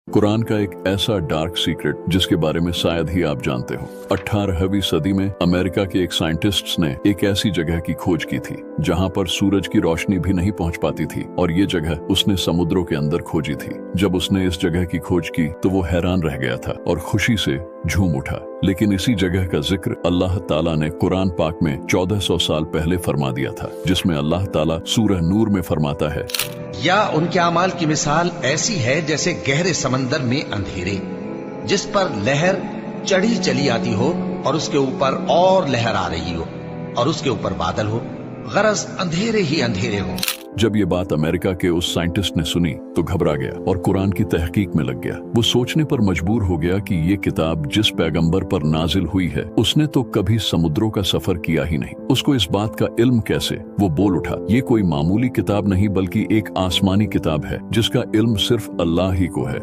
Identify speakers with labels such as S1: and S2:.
S1: कुरान का एक ऐसा डार्क सीक्रेट जिसके बारे में शायद ही आप जानते हो। 18वीं सदी में अमेरिका के एक साइंटिस्ट्स ने एक ऐसी जगह की खोज की थी जहां पर सूरज की रोशनी भी नहीं पहुंच पाती थी, और ये जगह उसने समुद्रों के अंदर खोजी थी। जब उसने इस जगह की खोज की तो वो हैरान रह गया था और खुशी से झूम उठा। लेकिन इसी जगह का जिक्र अल्लाह ताला ने कुरान पाक में 1400 साल पहले फरमा दिया था, जिसमें अल्लाह ताला सूरह नूर में फरमाता है,
S2: या उनके अमाल की मिसाल ऐसी है जैसे गहरे समंदर में अंधेरे जिस पर लहर चढ़ी चली आती हो और उसके ऊपर और लहर आ रही हो और उसके ऊपर बादल हो, गरज अंधेरे ही अंधेरे हो।
S1: जब ये बात अमेरिका के उस साइंटिस्ट ने सुनी तो घबरा गया और कुरान की तहकीक में लग गया। वो सोचने पर मजबूर हो गया कि ये किताब जिस पैगंबर पर नाजिल हुई है उसने तो कभी समुद्रों का सफर किया ही नहीं, उसको इस बात का इल्म कैसे? वो बोल उठा, ये कोई मामूली किताब नहीं बल्कि एक आसमानी किताब है जिसका इल्म सिर्फ अल्लाह ही को है।